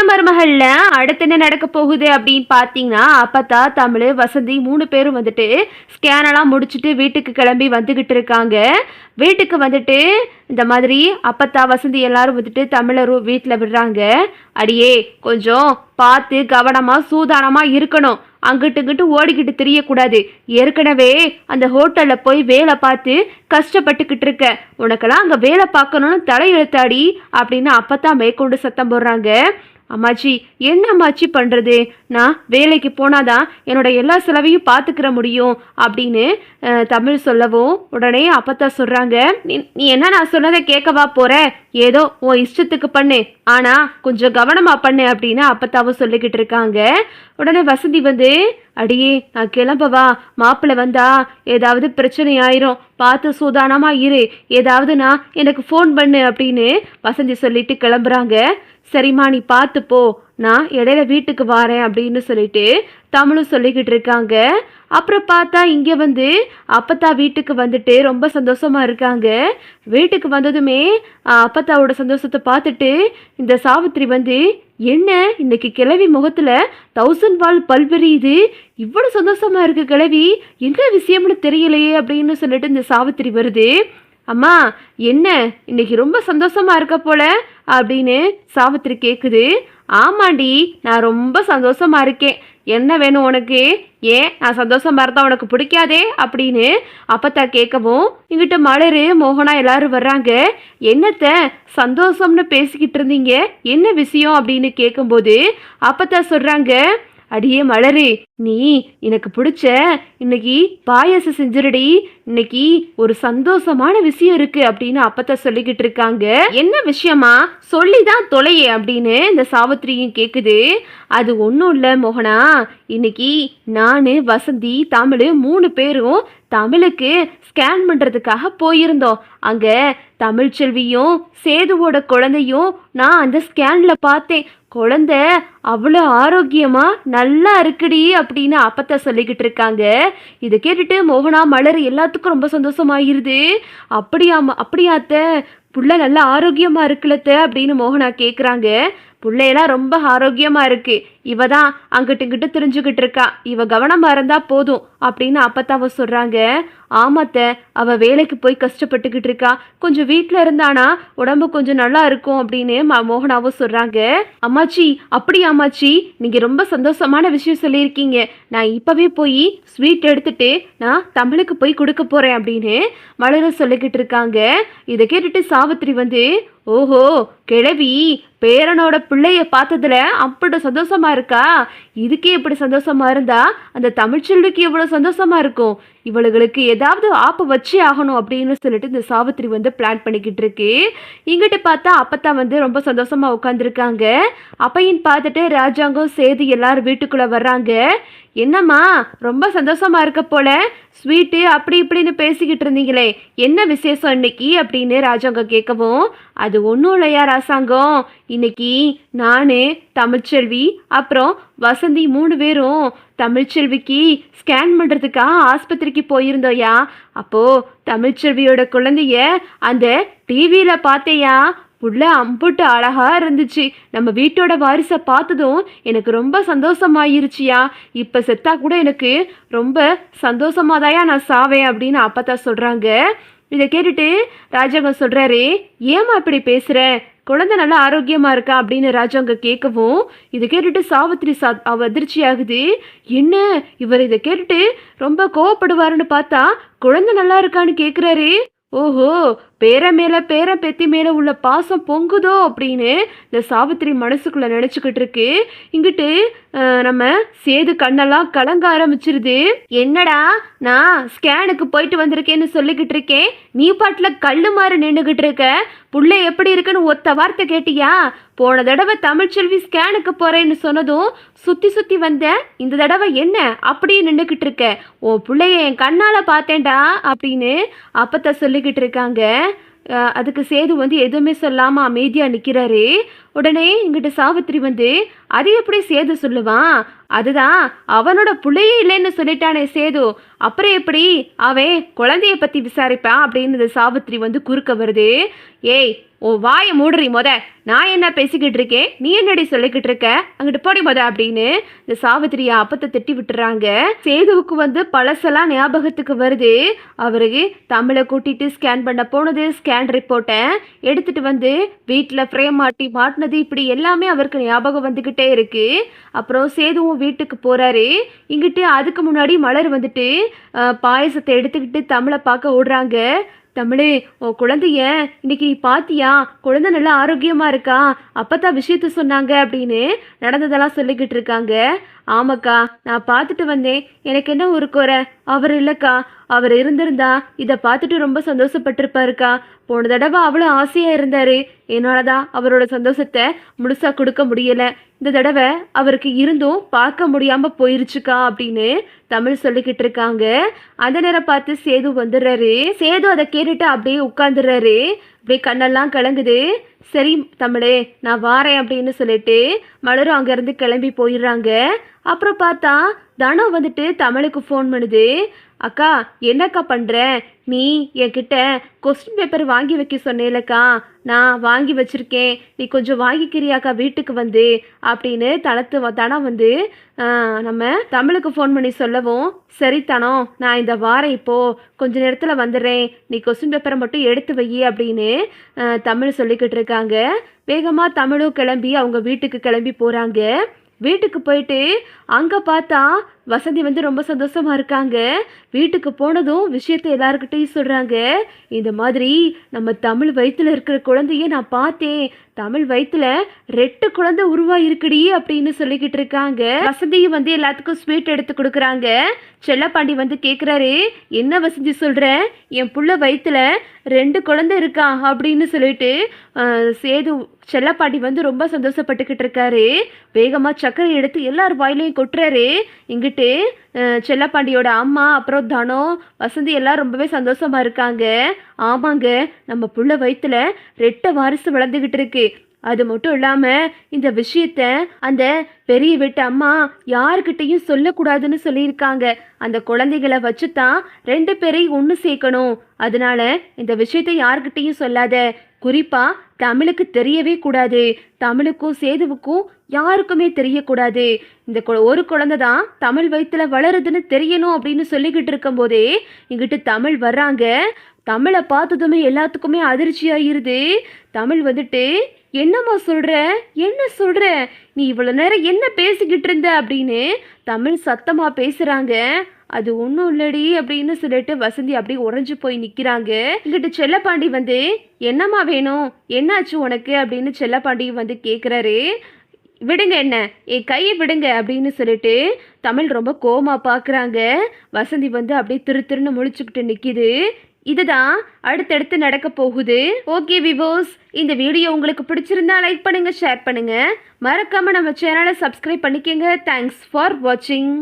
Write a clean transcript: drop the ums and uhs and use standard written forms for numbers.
மருமகள்ல அடுத்து என்ன நடக்க போகுது அப்படின்னு பார்த்தீங்கன்னா, அப்பத்தா, தமிழ், வசந்தி 3 பேரும் வந்துட்டு ஸ்கேன் எல்லாம் முடிச்சுட்டு வீட்டுக்கு கிளம்பி வந்துகிட்டு இருக்காங்க. வீட்டுக்கு வந்துட்டு இந்த மாதிரி அப்பத்தா, வசந்தி எல்லாரும் வந்துட்டு தமிழர் வீட்டில் விடுறாங்க. அடியே கொஞ்சம் பார்த்து கவனமா சூதானமா இருக்கணும். அங்கிட்டு இங்கிட்டு ஓடிக்கிட்டு தெரியக்கூடாது. ஏற்கனவே அந்த ஹோட்டல்ல போய் வேலை பார்த்து கஷ்டப்பட்டுக்கிட்டு இருக்க. உனக்கெல்லாம் அங்கே வேலை பார்க்கணும்னு தலையெழுத்தாடி அப்படின்னு அப்பத்தான் மேற்கொண்டு சத்தம் போடுறாங்க. அம்மாச்சி, என்ன அம்மாச்சி பண்ணுறது? நான் வேலைக்கு போனாதான் என்னோட எல்லா செலவையும் பார்த்துக்கிற முடியும் அப்படின்னு தமிழ் சொல்லவும், உடனே அப்பத்தா சொல்கிறாங்க, நீ என்ன நான் சொன்னதை கேட்கவா போகிற? ஏதோ உன் இஷ்டத்துக்கு பண்ணு, ஆனால் கொஞ்சம் கவனமாக பண்ணு அப்படின்னு அப்பத்தாவும் சொல்லிக்கிட்டு இருக்காங்க. உடனே வசந்தி வந்து, அடியே நான் கிளம்பவா? மாப்பிள்ளை வந்தா ஏதாவது பிரச்சனை ஆயிரும், பார்த்து சூதானமாக இரு, ஏதாவதுனா எனக்கு ஃபோன் பண்ணு அப்படின்னு வசந்தி சொல்லிட்டு கிளம்புறாங்க. சரிம்மா நீ பார்த்து போ, நான் இடையில வீட்டுக்கு வரேன் அப்படின்னு சொல்லிட்டு தமிழும் சொல்லிக்கிட்டு இருக்காங்க. அப்புறம் பார்த்தா இங்கே வந்து அப்பத்தா வீட்டுக்கு வந்துட்டு ரொம்ப சந்தோஷமா இருக்காங்க. வீட்டுக்கு வந்ததுமே அப்பத்தாவோட சந்தோஷத்தை பார்த்துட்டு இந்த சாவித்திரி வந்து, என்ன இன்னைக்கு கிழவி முகத்துல 1000 வால் பல்வெறியுது, இவ்வளோ சந்தோஷமா இருக்கு கிழவி, என்ன விஷயம்னு தெரியலையே அப்படின்னு சொல்லிட்டு இந்த சாவித்திரி வருது. அம்மா என்ன இன்னைக்கு ரொம்ப சந்தோஷமா இருக்க போல அப்படின்னு சாவித்திரி கேட்குது. ஆமாண்டி, நான் ரொம்ப சந்தோஷமா இருக்கேன். என்ன வேணும் உனக்கு? ஏன் நான் சந்தோஷமா இருந்தா உனக்கு பிடிக்காதே அப்படின்னு அப்பத்தா கேட்கவும், இங்கிட்ட மலரு, மோகனா எல்லாரும் வர்றாங்க. என்னத்த சந்தோஷம்னு பேசிக்கிட்டு இருந்தீங்க, என்ன விஷயம் அப்படின்னு கேட்கும்போது அப்பத்தா சொல்றாங்க, அடியே மலரு, நீ எனக்கு பிடிச்ச இன்னைக்கு பாயாசம் செஞ்சிருடி, இன்னைக்கு ஒரு சந்தோஷமான விஷயம் இருக்கு அப்படின்னு அப்பத்த சொல்லிக்கிட்டு இருக்காங்க. என்ன விஷயமா? சொல்லிதான் தொலையே அப்படின்னு இந்த சாவித்திரியும் கேக்குது. அது ஒன்றும் இல்லை மோகனா, இன்னைக்கு நான், வசந்தி, தமிழ் 3 பேரும் தமிழுக்கு ஸ்கேன் பண்ணுறதுக்காக போயிருந்தோம். அங்கே தமிழ்ச்செல்வியும் சேதுவோட குழந்தையும் நான் அந்த ஸ்கேனில் பார்த்தேன். குழந்தை அவ்வளோ ஆரோக்கியமா நல்லா இருக்குடி அப்படின்னு அப்பத்த சொல்லிக்கிட்டு இருக்காங்க. இதை கேட்டுட்டு மோகனா, மலர் எல்லாத்துக்கும் ரொம்ப சந்தோஷமாயிருது. அப்படியாத்த புள்ள நல்லா ஆரோக்கியமா இருக்குல்லத்த அப்படின்னு மோகனா கேட்குறாங்க. பிள்ளையெல்லாம் ரொம்ப ஆரோக்கியமா இருக்கு, இவ தான் அங்கிட்டு இங்கிட்டு தெரிஞ்சுக்கிட்டு இருக்கா, இவ கவனமா இருந்தா போதும் அப்படின்னு அப்பத்தாவ சொல்றாங்க. ஆமாத்த, அவ வேலைக்கு போய் கஷ்டப்பட்டுக்கிட்டு இருக்கா, கொஞ்சம் வீட்டில் இருந்தானா உடம்பு கொஞ்சம் நல்லா இருக்கும் அப்படின்னு மோகனாவும் சொல்றாங்க. அம்மாச்சி, அப்படியா அம்மாச்சி, நீங்க ரொம்ப சந்தோஷமான விஷயம் சொல்லியிருக்கீங்க. நான் இப்பவே போய் ஸ்வீட் எடுத்துட்டு நான் தமிழுக்கு போய் கொடுக்க போறேன் அப்படின்னு மலர சொல்லிக்கிட்டு இருக்காங்க. இதை கேட்டுட்டு சாவித்திரி வந்து, ஓஹோ, கிழவி பேரனோட பிள்ளைய பார்த்ததுல அப்படி சந்தோஷமா இருக்கா, இதுக்கே இப்படி சந்தோஷமா இருந்தா அந்த தமிழ்ச்செல்விக்கு எவ்வளவு சந்தோஷமா இருக்கும், இவளுகளுக்கு ஏதாவது ஆப்பு வச்சே ஆகணும் அப்படின்னு சொல்லிட்டு இந்த சாவித்திரி வந்து பிளான் பண்ணிக்கிட்டு இருக்கு. இங்கிட்டு பார்த்தா அப்பத்தா வந்து ரொம்ப சந்தோஷமா உட்காந்துருக்காங்க. அப்பையும் பார்த்துட்டு ராஜாங்கம், சேது எல்லாரும் வீட்டுக்குள்ள வர்றாங்க. என்னம்மா ரொம்ப சந்தோஷமா இருக்க போல, ஸ்வீட்டு அப்படி இப்படின்னு பேசிக்கிட்டு இருந்தீங்களே, என்ன விசேஷம் இன்னைக்கு அப்படின்னு ராஜாங்கம் கேட்கவும், அது ஒன்றும் இல்லையா ராசாங்கம், இன்னைக்கு நான், தமிழ்ச்செல்வி அப்புறம் வசந்தி 3 பேரும் தமிழ்ச்செல்விக்கு ஸ்கேன் பண்ணுறதுக்காக ஆஸ்பத்திரிக்கு போயிருந்தோயா. அப்போது தமிழ்ச்செல்வியோட குழந்தைய அந்த டிவியில் பார்த்தேயா, புள்ள அம்புட்டு அழகா இருந்துச்சு. நம்ம வீட்டோட வாரிசை பார்த்ததும் எனக்கு ரொம்ப சந்தோஷமாயிருச்சியா. இப்போ செத்தா கூட எனக்கு ரொம்ப சந்தோஷமாதாயா நான் சாவேன் அப்படின்னு அப்பத்தா சொல்கிறாங்க. இதை கேட்டுட்டு ராஜாங்க சொல்கிறாரு, ஏமா இப்படி பேசுகிற, குழந்தை நல்லா ஆரோக்கியமா இருக்கா அப்படின்னு ராஜாங்க கேட்கவும், இதை கேட்டுட்டு சாவித்திரி அவ அதிர்ச்சி ஆகுது. என்ன இவர் இதை கேட்டுட்டு ரொம்ப கோவப்படுவாருன்னு பார்த்தா குழந்தை நல்லா இருக்கான்னு கேட்குறாரு. ஓஹோ, பேர மேல பேர பெத்தி மேல உள்ள பாசம் பொங்குதோ அப்படின்னு இந்த சாவித்திரி மனசுக்குள்ள நினைச்சுக்கிட்டு இருக்கு. இங்கிட்டு நம்ம சேது கண்ணெல்லாம் கலங்க ஆரம்பிச்சிருது. என்னடா நான் ஸ்கேனுக்கு போயிட்டு வந்திருக்கேன்னு சொல்லிக்கிட்டு இருக்கேன், நீ பாட்டில் கல்லு மாறு நின்றுகிட்டு இருக்க, புள்ள எப்படி இருக்குன்னு ஒத்த வார்த்தை கேட்டியா? போன தடவை தமிழ்ச்செல்வி ஸ்கேனுக்கு போறேன்னு சொன்னதும் சுத்தி சுத்தி வந்த, இந்த தடவை என்ன அப்படியே நின்றுக்கிட்டு இருக்க, உன் பிள்ளைய என் கண்ணால பார்த்தேன்டா அப்படின்னு அப்பத்த சொல்லிக்கிட்டு இருக்காங்க. அதுக்கு சேது வந்து எதுவுமே சொல்லாமல் அமைதியாக நிற்கிறாரு. உடனே இங்கிட்ட சாவித்திரி வந்து, அது எப்படி சேது சொல்லுவான், அதுதான் அவனோட பிள்ளையே இல்லைன்னு சொல்லிட்டானே சேது, அப்புறம் எப்படி அவன் குழந்தைய பற்றி விசாரிப்பான் அப்படின்னு சாவித்திரி வந்து குறுக்க வருது. ஏய், ஓ வாயை மூடுறி நான் என்ன பேசிக்கிட்டு இருக்கேன், நீ என்னடி சொல்லிக்கிட்டு இருக்க, அங்கிட்டு போடி அப்படின்னு இந்த சாவித்திரியா அப்பத்தை திட்டி விட்டுறாங்க. சேதுவுக்கு வந்து பழசெல்லாம் ஞாபகத்துக்கு வருது. அவருக்கு தமிழை கூட்டிட்டு ஸ்கேன் பண்ண போனது, ஸ்கேன் ரிப்போர்ட்டை எடுத்துட்டு வந்து வீட்டில் ஃப்ரேம் மாட்டினது, இப்படி எல்லாமே அவருக்கு ஞாபகம் வந்துக்கிட்டே இருக்கு. அப்புறம் சேதுவும் வீட்டுக்கு போறாரு. இங்கிட்டு அதுக்கு முன்னாடி மலர் வந்துட்டு பாயசத்தை எடுத்துக்கிட்டு தமிழை பார்க்க ஓடுறாங்க. தமிழே, ஓ குழந்தைய இன்னைக்கு நீ பாத்தியா, குழந்தை நல்லா ஆரோக்கியமா இருக்கா, அப்பதான் விஷயத்த சொன்னாங்க அப்படின்னு நடந்ததெல்லாம் சொல்லிக்கிட்டு இருக்காங்க. ஆமாக்கா, நான் பார்த்துட்டு வந்தேன். எனக்கு என்ன ஒரு குறை, அவர் இல்லைக்கா. அவர் இருந்திருந்தா இதை பார்த்துட்டு ரொம்ப சந்தோஷப்பட்டிருப்பாருக்கா. போன தடவை அவ்வளோ ஆசையாக இருந்தார். என்னாலதான் அவரோட சந்தோஷத்தை முழுசாக கொடுக்க முடியலை. இந்த தடவை அவருக்கு இருந்தும் பார்க்க முடியாமல் போயிருச்சுக்கா அப்படின்னு தமிழ் சொல்லிக்கிட்டு இருக்காங்க. அந்த நேரம் பார்த்து சேது வந்துடுறாரு. சேது அதை கேட்டுட்டு அப்படியே உட்காந்துடுறாரு. அப்படியே கண்ணெல்லாம் கலங்குது. சரி தமிழே, நான் வாரேன் அப்படின்னு சொல்லிட்டு மலரும் அங்கேருந்து கிளம்பி போயிடுறாங்க. அப்புறம் பார்த்தா தனம் வந்துட்டு தமிழுக்கு ஃபோன் பண்ணுது. அக்கா, என்னக்கா பண்ணுற, நீ என்கிட்ட கொஸ்டின் பேப்பர் வாங்கி வைக்க சொன்னேலக்கா, நான் வாங்கி வச்சுருக்கேன், நீ கொஞ்சம் வாங்கிக்கிறியாக்கா வீட்டுக்கு வந்து அப்படின்னு தனம் வந்து நம்ம தமிழுக்கு ஃபோன் பண்ணி சொல்லவும், சரி தனம், நான் இந்த வாரம் இப்போது கொஞ்ச நேரத்தில் வந்துடுறேன், நீ கொஸ்டின் பேப்பரை மட்டும் எடுத்து வை அப்படின்னு தமிழ் சொல்லிக்கிட்டு இருக்காங்க. வேகமாக தமிழும் கிளம்பி அவங்க வீட்டுக்கு கிளம்பி போகிறாங்க. வீட்டுக்கு போயிட்டு அங்கே பார்த்தா வசந்தி வந்து ரொம்ப சந்தோஷமாக இருக்காங்க. வீட்டுக்கு போனதும் விஷயத்தை எல்லாருக்கிட்டையும் சொல்கிறாங்க. இந்த மாதிரி நம்ம தமிழ் வயிற்றில் இருக்கிற குழந்தைய நான் பார்த்தேன், தமிழ் வயிற்றுல 2 குழந்தை உருவாயிருக்குடி அப்படின்னு சொல்லிக்கிட்டு இருக்காங்க. வசந்தியும் வந்து எல்லாத்துக்கும் ஸ்வீட் எடுத்து கொடுக்குறாங்க. செல்லப்பாண்டி வந்து கேட்குறாரு, என்ன வசந்தி சொல்கிற, என் புள்ள வயிற்றுல 2 குழந்தை இருக்கா அப்படின்னு சொல்லிட்டு சேது செல்லப்பாண்டி வந்து ரொம்ப சந்தோஷப்பட்டுக்கிட்டு இருக்காரு. வேகமாக சக்கரை எடுத்து எல்லார் வாயிலையும் கொட்டுறாரு. இங்கிட்டு செல்லப்பாண்டியோட அம்மா அப்புறம் தனம் வசந்தி எல்லாம் ரொம்பவே சந்தோஷமா இருக்காங்க. ஆமாங்க, நம்ம புள்ள வயிற்றுல 2 வாரிசு வளர்ந்துக்கிட்டு இருக்கு. அது மட்டும் இல்லாமல் இந்த விஷயத்த அந்த பெரிய வீட்டு அம்மா யாருக்கிட்டையும் சொல்லக்கூடாதுன்னு சொல்லியிருக்காங்க. அந்த குழந்தைகளை வச்சு தான் 2 பேரையும் ஒன்று சேர்க்கணும். அதனால இந்த விஷயத்த யாருக்கிட்டையும் சொல்லாத, குறிப்பாக தமிழுக்கு தெரியவே கூடாது, தமிழுக்கும் சேதுவுக்கும் யாருக்குமே தெரியக்கூடாது. இந்த ஒரு குழந்தை தான் தமிழ் வயிற்றுல வளருதுன்னு தெரியணும் அப்படின்னு சொல்லிக்கிட்டு இருக்கும்போதே இங்கிட்டு தமிழ் வர்றாங்க. தமிழை பார்த்ததுமே எல்லாத்துக்குமே அதிர்ச்சி ஆகிருது. தமிழ் வந்துட்டு, என்னம்மா சொல்கிற, என்ன சொல்கிற, நீ இவ்வளோ நேரம் என்ன பேசிக்கிட்டு இருந்த அப்படின்னு தமிழ் சத்தமாக பேசுகிறாங்க. அது ஒன்றும் இல்லடி அப்படின்னு சொல்லிட்டு வசந்தி அப்படியே உறைஞ்சு போய் நிற்கிறாங்க. இங்கிட்ட செல்லப்பாண்டி வந்து, என்னம்மா வேணும், என்னாச்சு உனக்கு அப்படின்னு செல்லப்பாண்டி வந்து கேட்குறாரு. விடுங்க, என்ன என் கையை விடுங்க அப்படின்னு சொல்லிட்டு தமிழ் ரொம்ப கோமா பார்க்குறாங்க. வசந்தி வந்து அப்படியே திருன்னு முழிச்சுக்கிட்டு நிற்கிது. இதுதான் அடுத்தடுத்து நடக்க போகுது. ஓகே விவோஸ், இந்த வீடியோ உங்களுக்கு பிடிச்சிருந்தா லைக் பண்ணுங்க, ஷேர் பண்ணுங்க, மறக்காம நம்ம சேனலை சப்ஸ்கிரைப் பண்ணிக்கங்க. தேங்க்ஸ் ஃபார் வாட்சிங்.